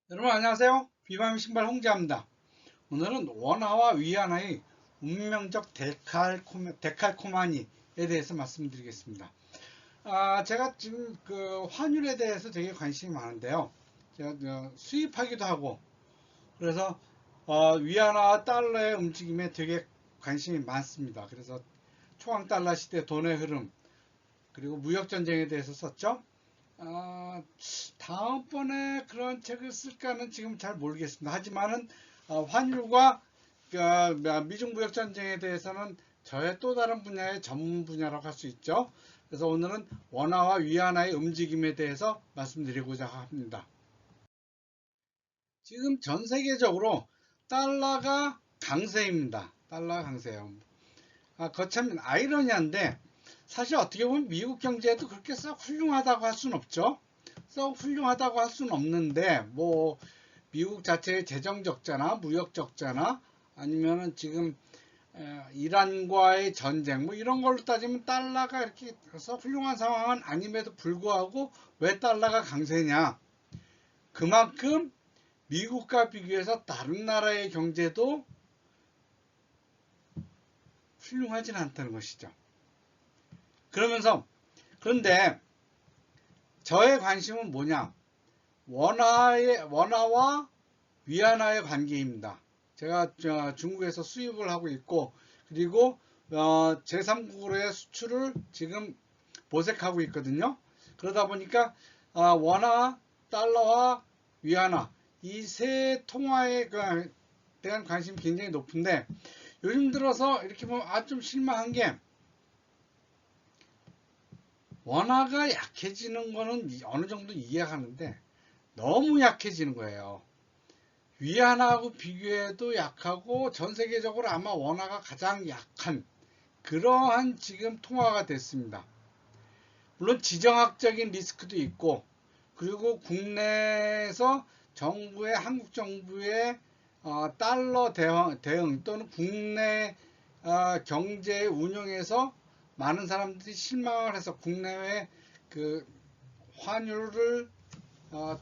여러분 안녕하세요. 비바미 신발 홍재합니다. 오늘은 원화와 위안화의 운명적 데칼코마니에 대해서 말씀드리겠습니다. 제가 지금 그 환율에 대해서 되게 관심이 많은데요. 제가 수입하기도 하고 그래서 위안화와 달러의 움직임에 되게 관심이 많습니다. 그래서 초강 달러 시대 돈의 흐름 그리고 무역 전쟁에 대해서 썼죠. 아, 다음번에 그런 책을 쓸까는 지금 잘 모르겠습니다. 하지만은 환율과 미중 무역 전쟁에 대해서는 저의 또 다른 분야의 전문 분야라고 할 수 있죠. 그래서 오늘은 원화와 위안화의 움직임에 대해서 말씀드리고자 합니다. 지금 전 세계적으로 달러가 강세입니다. 달러가 강세예요. 거참 아이러니한데 사실 어떻게 보면 미국 경제도 그렇게 썩 훌륭하다고 할 수는 없죠. 썩 훌륭하다고 할 수는 없는데 뭐 미국 자체의 재정 적자나 무역 적자나 아니면은 지금 이란과의 전쟁 뭐 이런 걸로 따지면 달러가 이렇게 썩 훌륭한 상황은 아님에도 불구하고 왜 달러가 강세냐? 그만큼 미국과 비교해서 다른 나라의 경제도 훌륭하진 않다는 것이죠. 그런데 저의 관심은 뭐냐? 원화와 위안화의 관계입니다. 제가 중국에서 수입을 하고 있고 그리고 제3국으로의 수출을 지금 모색하고 있거든요. 그러다 보니까 원화, 달러와 위안화 이 세 통화에 대한 관심이 굉장히 높은데 요즘 들어서 이렇게 보면 좀 실망한 게 원화가 약해지는 거는 어느 정도 이해하는데 너무 약해지는 거예요. 위안화하고 비교해도 약하고 전 세계적으로 아마 원화가 가장 약한 그러한 지금 통화가 됐습니다. 물론 지정학적인 리스크도 있고 그리고 국내에서 한국 정부의 달러 대응 또는 국내 경제 운영에서 많은 사람들이 실망을 해서 국내외 그 환율을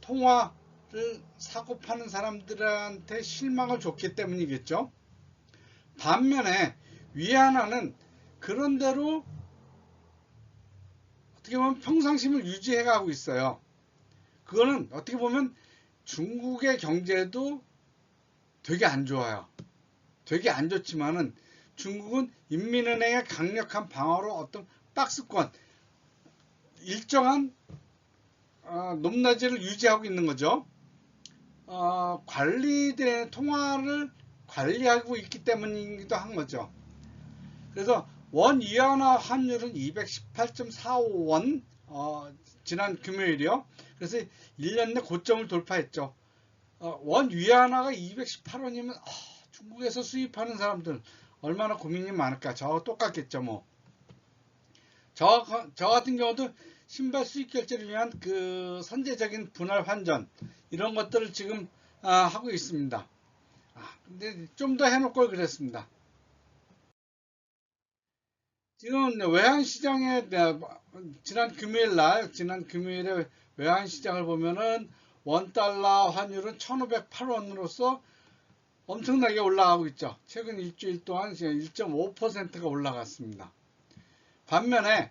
통화를 사고 파는 사람들한테 실망을 줬기 때문이겠죠. 반면에 위안화는 그런대로 어떻게 보면 평상심을 유지해 가고 있어요. 그거는 어떻게 보면 중국의 경제도 되게 안 좋아요. 되게 안 좋지만은 중국은 인민은행의 강력한 방어로 어떤 박스권 일정한 높낮이를 유지하고 있는 거죠. 관리된 통화를 관리하고 있기 때문이기도 한 거죠. 그래서 원 위안화 환율은 218.45원 지난 금요일이요. 그래서 1년 내 고점을 돌파했죠. 원 위안화가 218원이면 중국에서 수입하는 사람들 얼마나 고민이 많을까. 저와 똑같겠죠 뭐. 저 같은 경우도 신발 수입 결제를 위한 그 선제적인 분할 환전 이런 것들을 지금 하고 있습니다. 근데 좀 더 해놓을 걸 그랬습니다. 지금 외환시장에 지난 금요일에 외환시장을 보면은 원 달러 환율은 1,508원으로서 엄청나게 올라가고 있죠. 최근 일주일 동안 1.5%가 올라갔습니다. 반면에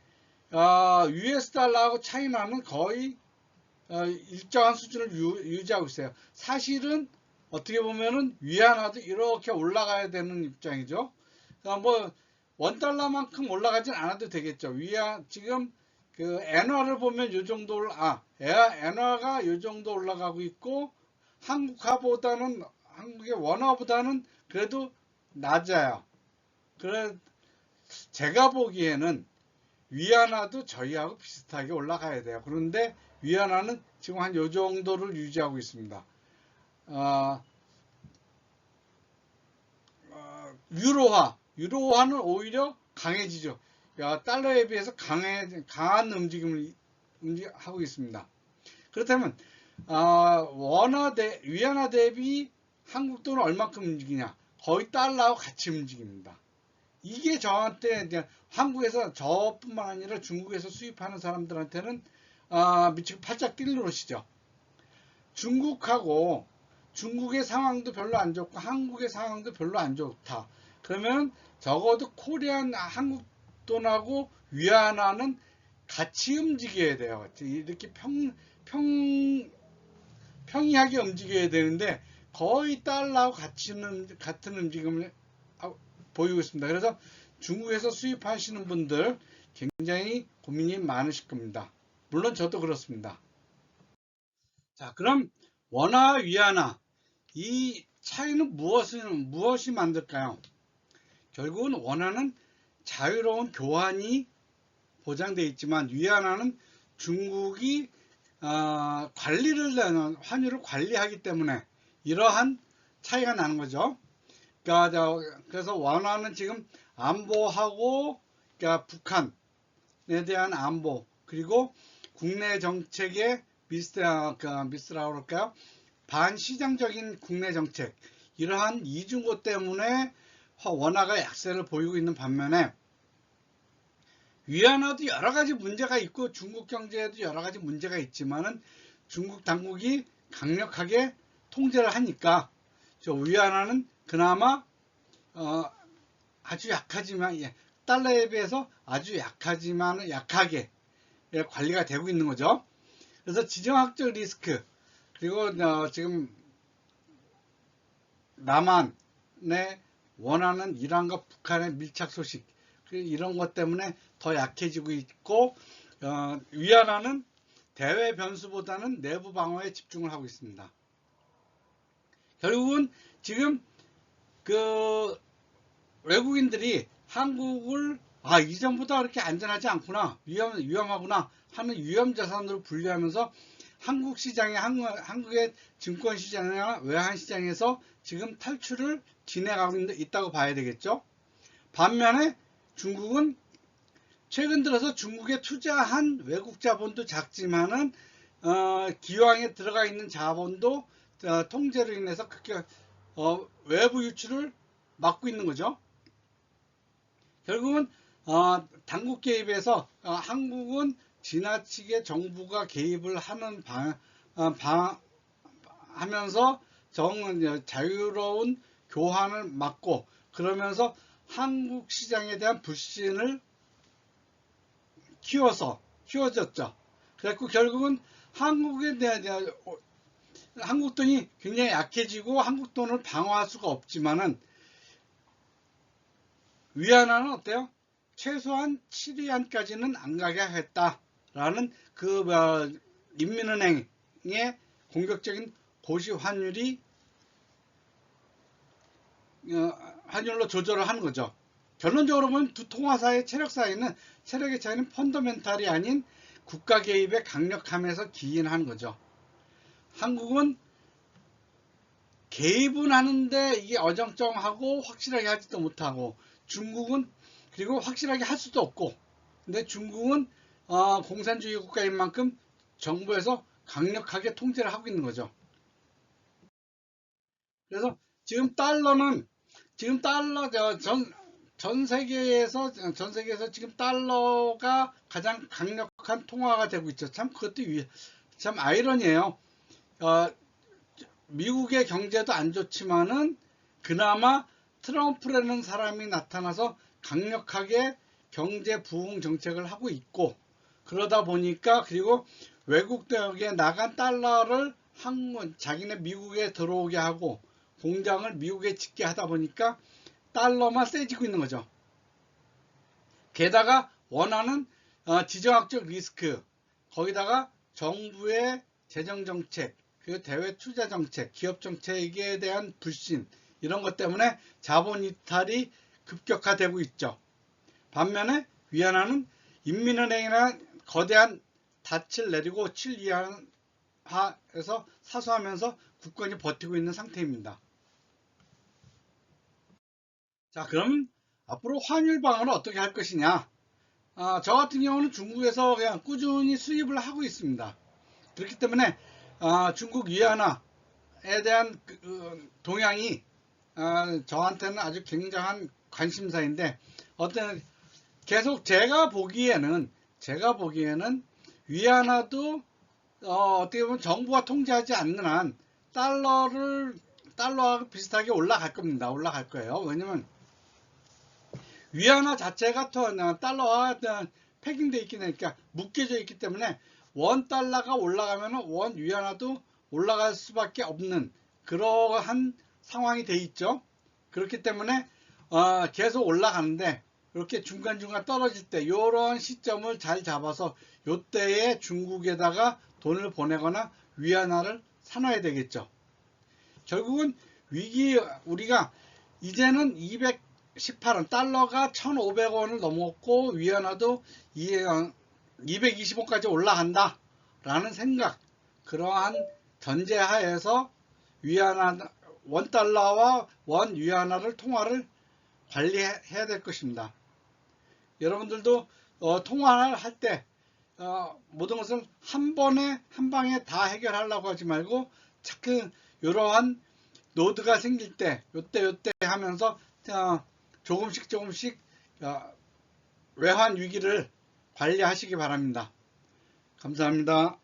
US 달러하고 차이나는 거의 일정한 수준을 유지하고 있어요. 사실은 어떻게 보면은 위안화도 이렇게 올라가야 되는 입장이죠. 그러니까 뭐 원달러만큼 올라가진 않아도 되겠죠. 지금 그 엔화를 보면 요 정도 엔화가 요 정도 올라가고 있고 한국의 원화보다는 그래도 낮아요. 그래 제가 보기에는 위안화도 저희하고 비슷하게 올라가야 돼요. 그런데 위안화는 지금 한 요 정도를 유지하고 있습니다. 어, 유로화는 오히려 강해지죠. 달러에 비해서 강한 움직임을 하고 있습니다. 그렇다면 위안화 대비 한국 돈은 얼마큼 움직이냐? 거의 달러하고 같이 움직입니다. 이게 저한테 이제 한국에서 저뿐만 아니라 중국에서 수입하는 사람들한테는 미치고 팔짝 뛸 노릇이죠. 중국하고 중국의 상황도 별로 안 좋고 한국의 상황도 별로 안 좋다. 그러면 적어도 코리안 한국 돈하고 위안화는 같이 움직여야 돼요. 이렇게 평이하게 움직여야 되는데 거의 달러하고 같은 움직임을 보이고 있습니다. 그래서 중국에서 수입하시는 분들 굉장히 고민이 많으실 겁니다. 물론 저도 그렇습니다. 자, 그럼 원화와 위안화 이 차이는 무엇이 만들까요? 결국은 원화는 자유로운 교환이 보장되어 있지만 위안화는 중국이 환율을 관리하기 때문에 이러한 차이가 나는 거죠. 그러니까 그래서 원화는 지금 안보하고 그러니까 북한에 대한 안보 그리고 국내 정책의 미스라고 그럴까요? 반시장적인 국내 정책 이러한 이중고 때문에 원화가 약세를 보이고 있는 반면에 위안화도 여러 가지 문제가 있고 중국 경제에도 여러 가지 문제가 있지만은 중국 당국이 강력하게 통제를 하니까 저 위안화는 그나마 아주 약하지만 달러에 비해서 아주 약하지만 약하게 관리가 되고 있는 거죠. 그래서 지정학적 리스크 그리고 지금 남한의 원하는 이란과 북한의 밀착 소식 이런 것 때문에 더 약해지고 있고 위안화는 대외 변수보다는 내부 방어에 집중을 하고 있습니다. 결국은 지금 그 외국인들이 한국을 이전보다 그렇게 안전하지 않구나 위험하구나 하는 위험자산으로 분류하면서 한국 시장에 한국의 증권 시장이나 외환 시장에서 지금 탈출을 진행하고 있다고 봐야 되겠죠. 반면에 중국은 최근 들어서 중국에 투자한 외국 자본도 작지만은 기왕에 들어가 있는 자본도 통제로 인해서 그렇게 외부 유출을 막고 있는 거죠. 결국은 당국 개입에서 한국은 지나치게 정부가 개입을 하는 하면서 자유로운 교환을 막고 그러면서 한국 시장에 대한 불신을 키워졌죠. 그래서 결국은 한국에 대한 한국 돈이 굉장히 약해지고 한국 돈을 방어할 수가 없지만은 위안화는 어때요? 최소한 7위안까지는 안 가게 하겠다라는 그 인민은행의 공격적인 고시 환율이 환율로 조절을 하는 거죠. 결론적으로 보면 두 통화사의 체력의 차이는 펀더멘탈이 아닌 국가 개입의 강력함에서 기인하는 거죠. 한국은 개입은 하는데 이게 어정쩡하고 확실하게 하지도 못하고 중국은 그리고 확실하게 할 수도 없고 근데 중국은 공산주의 국가인 만큼 정부에서 강력하게 통제를 하고 있는 거죠. 그래서 지금 전 세계에서 지금 달러가 가장 강력한 통화가 되고 있죠. 참 그것도 참 아이러니해요. 미국의 경제도 안 좋지만은 그나마 트럼프라는 사람이 나타나서 강력하게 경제 부흥 정책을 하고 있고 그러다 보니까 그리고 외국에 나간 달러를 자기네 미국에 들어오게 하고 공장을 미국에 짓게 하다 보니까 달러만 세지고 있는 거죠. 게다가 원하는 지정학적 리스크 거기다가 정부의 재정정책 그리고 대외 투자 정책 기업 정책에 대한 불신 이런 것 때문에 자본 이탈이 급격화되고 있죠. 반면에 위안화는 인민은행이나 거대한 닻을 내리고 7위안화에서 사수하면서 굳건히 버티고 있는 상태입니다. 자, 그럼 앞으로 환율 방어를 어떻게 할 것이냐? 저 같은 경우는 중국에서 그냥 꾸준히 수입을 하고 있습니다. 그렇기 때문에 중국 위안화에 대한 동향이 저한테는 아주 굉장한 관심사인데 계속 제가 보기에는 위안화도 어떻게 보면 정부가 통제하지 않는 한 달러와 비슷하게 올라갈 겁니다. 올라갈 거예요. 왜냐면 위안화 자체가 달러와 패킹되어 있기 때문에, 그러니까 묶여져 있기 때문에 원 달러가 올라가면 원 위안화도 올라갈 수밖에 없는 그러한 상황이 돼 있죠. 그렇기 때문에 계속 올라가는데 이렇게 중간중간 떨어질 때 이런 시점을 잘 잡아서 요때에 중국에다가 돈을 보내거나 위안화를 사놔야 되겠죠. 결국은 우리가 이제는 218원, 달러가 1,500원을 넘었고 위안화도 220원까지 올라간다 라는 생각, 그러한 전제하에서 원 달러와 원 위안화를 통화를 관리해야 될 것입니다. 여러분들도 통화를 할 때 모든 것을 한 방에 다 해결하려고 하지 말고 자꾸 이러한 노드가 생길 때 요때 하면서 조금씩 외환 위기를 관리하시기 바랍니다. 감사합니다.